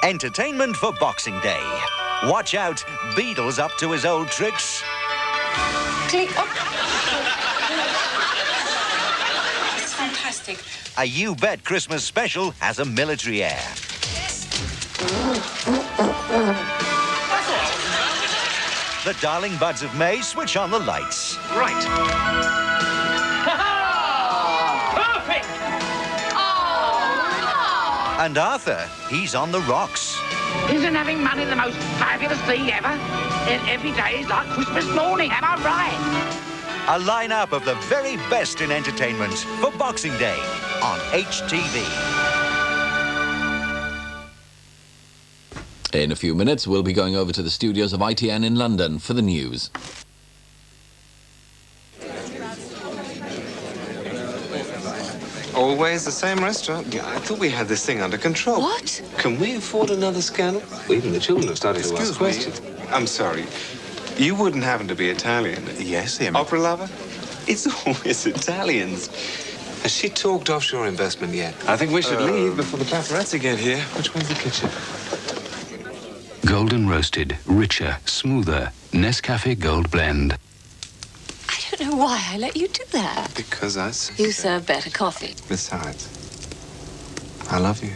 Entertainment for Boxing Day. Watch out, Beadle's up to his old tricks. Click. Oh. It's fantastic. A You Bet Christmas special has a military air. The darling buds of May switch on the lights. Right. Perfect! Oh. And Arthur, he's on the rocks. Isn't having money the most fabulous thing ever? And every day is like Christmas morning, am I right? A lineup of the very best in entertainment for Boxing Day on HTV. In a few minutes, we'll be going over to the studios of ITN in London for the news. Always the same restaurant? Yeah, I thought we had this thing under control. What? Can we afford another scandal? Even the children have started to ask questions. I'm sorry. You wouldn't happen to be Italian? Yes, the Opera lover? It's always Italians. Has she talked offshore investment yet? I think we should leave before the paparazzi get here. Which way's the kitchen? Golden roasted, richer, smoother, Nescafe Gold Blend. I don't know why I let you do that. Because I... You serve better coffee. Besides, I love you.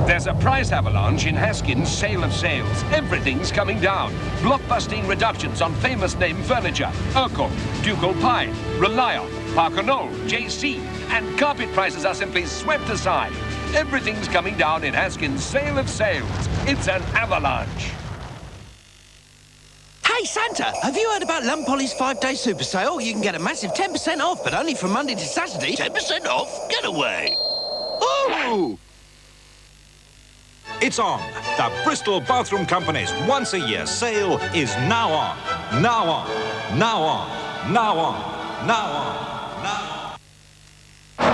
There's a price avalanche in Haskin's Sale of Sales. Everything's coming down. Blockbusting reductions on famous name furniture. Urkel, Ducal Pine, Rely On, Parker Knoll, JC, and carpet prices are simply swept aside. Everything's coming down in Haskin's Sale of Sales. It's an avalanche. Hey, Santa, have you heard about Poly's 5-day super sale? You can get a massive 10% off, but only from Monday to Saturday. 10% off? Get away. Oh! It's on. The Bristol Bathroom Company's once-a-year sale is now on. Now on. Now on. Now on. Now on. Now on.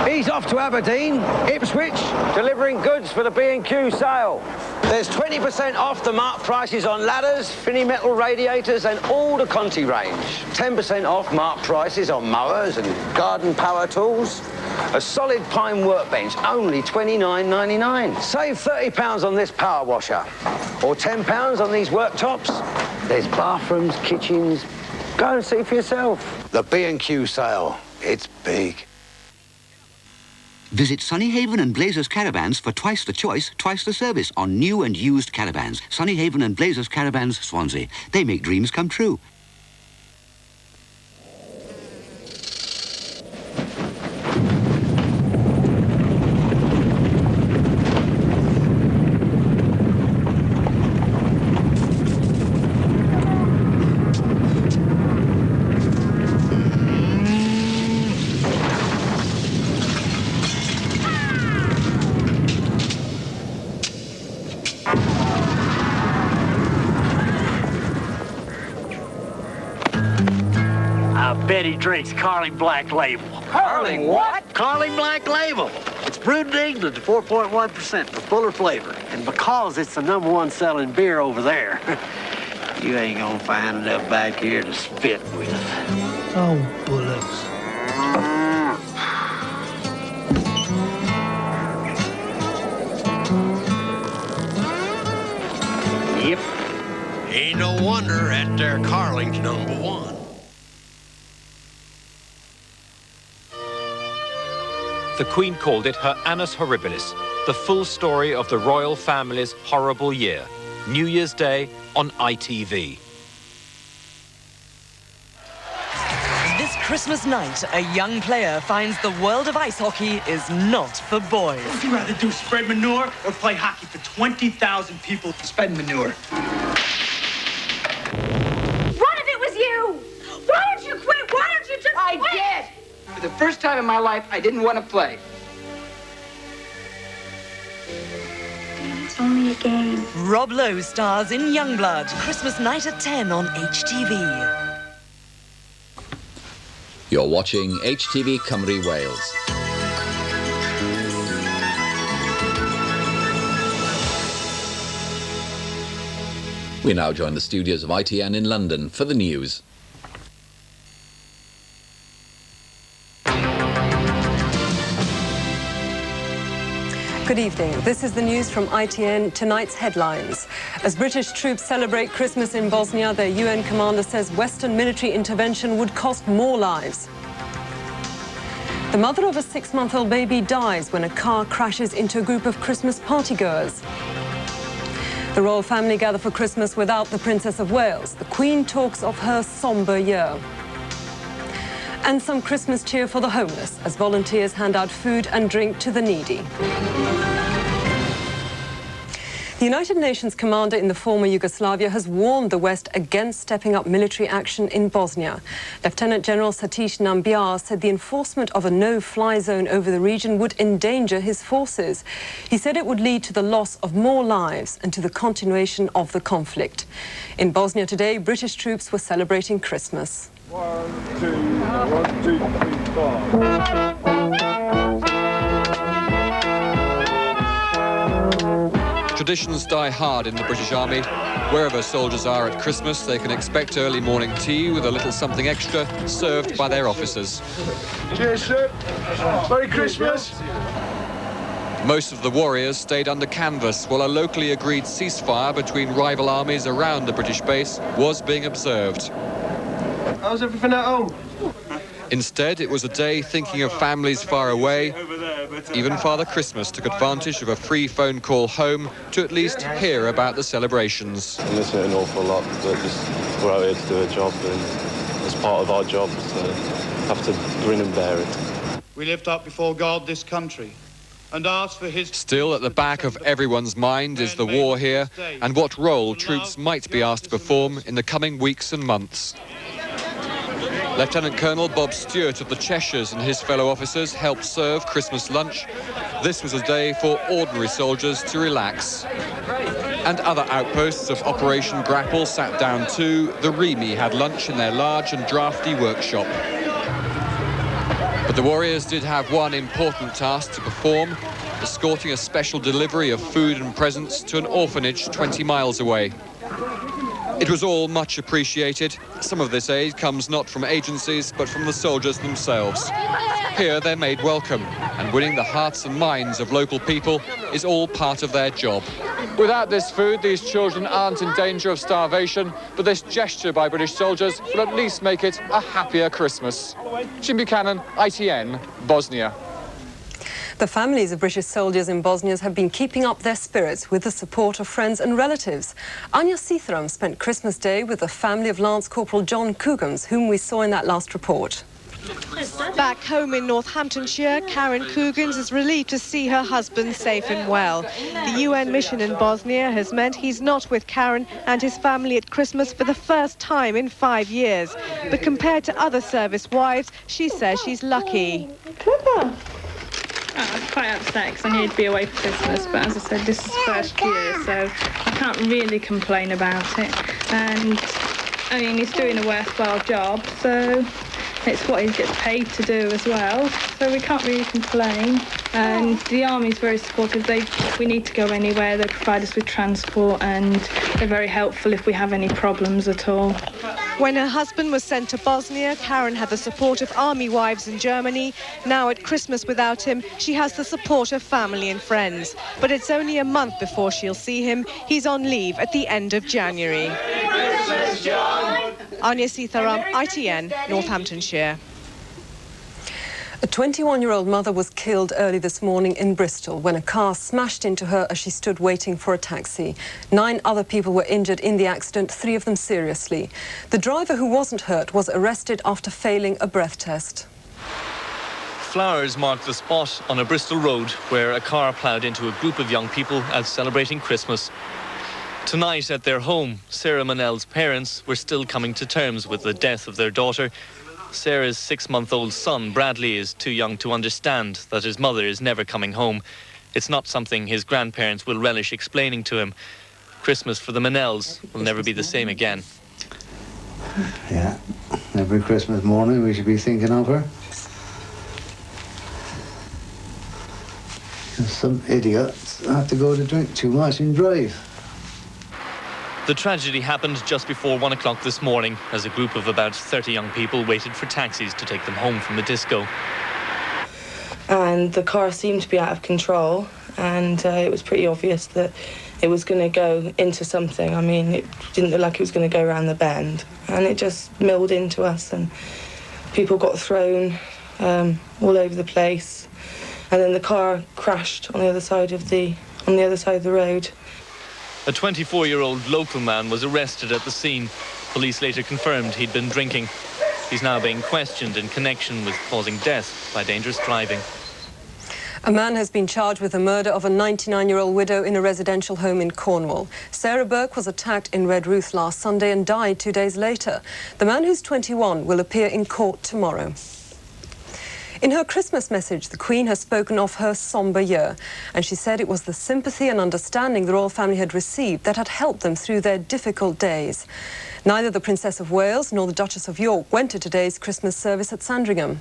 He's off to Aberdeen, Ipswich, delivering goods for the B&Q sale. There's 20% off the marked prices on ladders, Finny metal radiators and all the Conti range. 10% off marked prices on mowers and garden power tools. A solid pine workbench, only £29.99. Save £30 on this power washer. Or £10 on these worktops. There's bathrooms, kitchens. Go and see for yourself. The B&Q sale. It's big. Visit Sunnyhaven and Blazers Caravans for twice the choice, twice the service on new and used caravans. Sunnyhaven and Blazers Caravans, Swansea. They make dreams come true. Betty drinks Carling Black Label. Carling what? Carling Black Label. It's brewed in England to 4.1% with fuller flavor. And because it's the #1 selling beer over there, you ain't gonna find enough back here to spit with. Oh, bullets. Yep. Ain't no wonder that there Carling's #1. The Queen called it her Annus Horribilis, the full story of the royal family's horrible year. New Year's Day on ITV. This Christmas night, a young player finds the world of ice hockey is not for boys. Would you rather do spread manure or play hockey for 20,000 people? Spread manure. What if it was you? Why don't you quit? Why don't you just quit? I did. For the first time in my life, I didn't want to play. It's only a game. Rob Lowe stars in Youngblood, Christmas night at 10 on HTV. You're watching HTV Cymru Wales. We now join the studios of ITN in London for the news. Good evening. This is the news from ITN. Tonight's headlines. As British troops celebrate Christmas in Bosnia, their UN commander says Western military intervention would cost more lives. The mother of a 6-month-old baby dies when a car crashes into a group of Christmas partygoers. The royal family gather for Christmas without the Princess of Wales. The Queen talks of her sombre year. And some Christmas cheer for the homeless as volunteers hand out food and drink to the needy. The United Nations commander in the former Yugoslavia has warned the West against stepping up military action in Bosnia. Lieutenant General Satish Nambiar said the enforcement of a no-fly zone over the region would endanger his forces. He said it would lead to the loss of more lives and to the continuation of the conflict. In Bosnia today, British troops were celebrating Christmas. 1, 2, 3, 4. Traditions die hard in the British Army. Wherever soldiers are at Christmas, they can expect early morning tea with a little something extra served by their officers. Cheers, sir. Merry Christmas. Most of the warriors stayed under canvas while a locally agreed ceasefire between rival armies around the British base was being observed. How's everything at home? Instead, it was a day thinking of families far away. Even Father Christmas took advantage of a free phone call home to at least hear about the celebrations. I miss it an awful lot, but just we're out here to do a job, and it's part of our job to have to grin and bear it. We lift up before God this country and ask for his... Still at the back of everyone's mind is the war here and what role troops might be asked to perform in the coming weeks and months. Lieutenant Colonel Bob Stewart of the Cheshires and his fellow officers helped serve Christmas lunch. This was a day for ordinary soldiers to relax. And other outposts of Operation Grapple sat down too. The Remy had lunch in their large and drafty workshop. But the warriors did have one important task to perform, escorting a special delivery of food and presents to an orphanage 20 miles away. It was all much appreciated. Some of this aid comes not from agencies, but from the soldiers themselves. Here they're made welcome, and winning the hearts and minds of local people is all part of their job. Without this food, these children aren't in danger of starvation, but this gesture by British soldiers will at least make it a happier Christmas. Jim Buchanan, ITN, Bosnia. The families of British soldiers in Bosnia have been keeping up their spirits with the support of friends and relatives. Anya Sitharam spent Christmas Day with the family of Lance Corporal John Coogans, whom we saw in that last report. Back home in Northamptonshire, Karen Coogans is relieved to see her husband safe and well. The UN mission in Bosnia has meant he's not with Karen and his family at Christmas for the first time in 5 years. But compared to other service wives, she says she's lucky. I'm quite upset because I need to be away for Christmas, but as I said, this is first year, so I can't really complain about it. And I mean, he's doing a worthwhile job, so it's what he gets paid to do as well, so we can't really complain. And the Army's very supportive. If we need to go anywhere, they provide us with transport, and they're very helpful if we have any problems at all. When her husband was sent to Bosnia, Karen had the support of army wives in Germany. Now at Christmas without him, she has the support of family and friends. But it's only a month before she'll see him. He's on leave at the end of January. Anya Sitharam, ITN, Northamptonshire. A 21-year-old mother was killed early this morning in Bristol when a car smashed into her as she stood waiting for a taxi. 9 other people were injured in the accident, 3 of them seriously. The driver, who wasn't hurt, was arrested after failing a breath test. Flowers mark the spot on a Bristol road where a car ploughed into a group of young people out celebrating Christmas. Tonight at their home, Sarah Manel's parents were still coming to terms with the death of their daughter. Sarah's 6-month-old son, Bradley, is too young to understand that his mother is never coming home. It's not something his grandparents will relish explaining to him. Christmas for the Manels will never be the same again. Yeah, every Christmas morning we should be thinking of her. Some idiots have to go to drink too much and drive. The tragedy happened just before 1 o'clock this morning as a group of about 30 young people waited for taxis to take them home from the disco. And the car seemed to be out of control, and it was pretty obvious that it was going to go into something. I mean, it didn't look like it was going to go around the bend, and it just milled into us, and people got thrown all over the place, and then the car crashed on the other side of the road. A 24-year-old local man was arrested at the scene. Police later confirmed he'd been drinking. He's now being questioned in connection with causing death by dangerous driving. A man has been charged with the murder of a 99-year-old widow in a residential home in Cornwall. Sarah Burke was attacked in Redruth last Sunday and died 2 days later. The man, who's 21, will appear in court tomorrow. In her Christmas message, the Queen has spoken of her sombre year, and she said it was the sympathy and understanding the royal family had received that had helped them through their difficult days. Neither the Princess of Wales nor the Duchess of York went to today's Christmas service at Sandringham.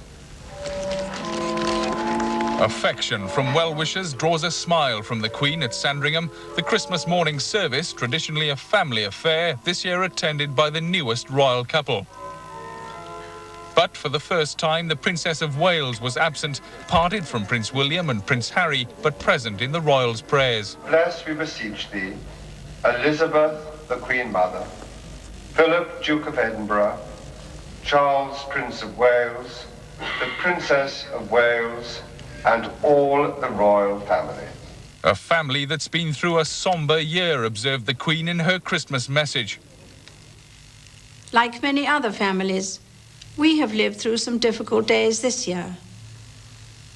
Affection from well-wishers draws a smile from the Queen at Sandringham. The Christmas morning service, traditionally a family affair, this year attended by the newest royal couple. But for the first time, the Princess of Wales was absent, parted from Prince William and Prince Harry, but present in the royals' prayers. Bless, we beseech thee, Elizabeth, the Queen Mother, Philip, Duke of Edinburgh, Charles, Prince of Wales, the Princess of Wales, and all the royal family. A family that's been through a sombre year, observed the Queen in her Christmas message. Like many other families, we have lived through some difficult days this year.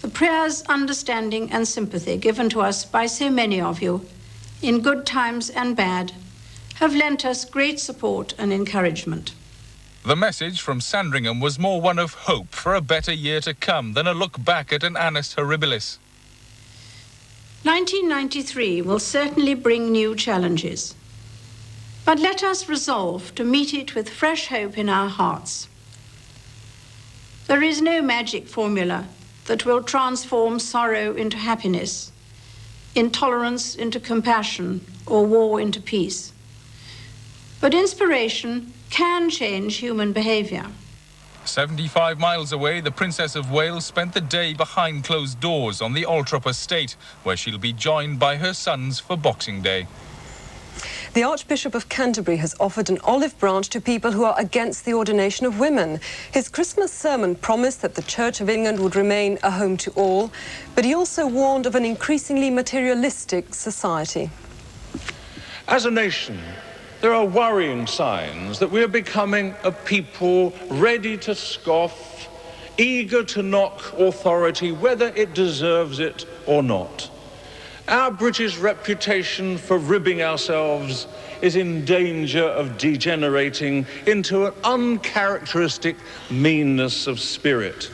The prayers, understanding and sympathy given to us by so many of you, in good times and bad, have lent us great support and encouragement. The message from Sandringham was more one of hope for a better year to come than a look back at an Annus Horribilis. 1993 will certainly bring new challenges, but let us resolve to meet it with fresh hope in our hearts. There is no magic formula that will transform sorrow into happiness, intolerance into compassion, or war into peace. But inspiration can change human behavior. 75 miles away, the Princess of Wales spent the day behind closed doors on the Altrop estate, where she'll be joined by her sons for Boxing Day. The Archbishop of Canterbury has offered an olive branch to people who are against the ordination of women. His Christmas sermon promised that the Church of England would remain a home to all, but he also warned of an increasingly materialistic society. As a nation, there are worrying signs that we are becoming a people ready to scoff, eager to knock authority, whether it deserves it or not. Our British reputation for ribbing ourselves is in danger of degenerating into an uncharacteristic meanness of spirit.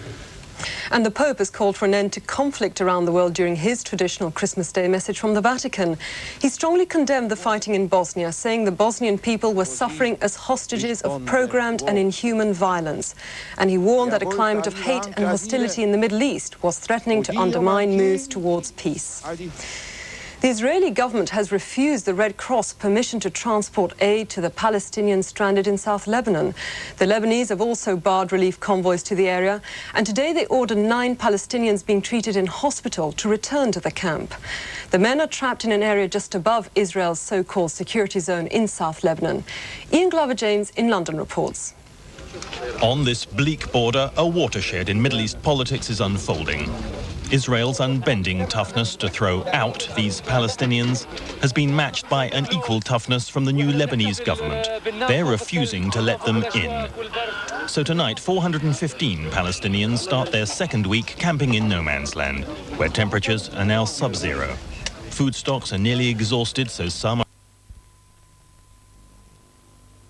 And the Pope has called for an end to conflict around the world during his traditional Christmas Day message from the Vatican. He strongly condemned the fighting in Bosnia, saying the Bosnian people were suffering as hostages of programmed and inhuman violence. And he warned that a climate of hate and hostility in the Middle East was threatening to undermine moves towards peace. The Israeli government has refused the Red Cross permission to transport aid to the Palestinians stranded in South Lebanon. The Lebanese have also barred relief convoys to the area, and today they ordered 9 Palestinians being treated in hospital to return to the camp. The men are trapped in an area just above Israel's so-called security zone in South Lebanon. Ian Glover-James in London reports. On this bleak border, a watershed in Middle East politics is unfolding. Israel's unbending toughness to throw out these Palestinians has been matched by an equal toughness from the new Lebanese government. They're refusing to let them in. So tonight, 415 Palestinians start their second week camping in no man's land, where temperatures are now sub-zero. Food stocks are nearly exhausted, so some are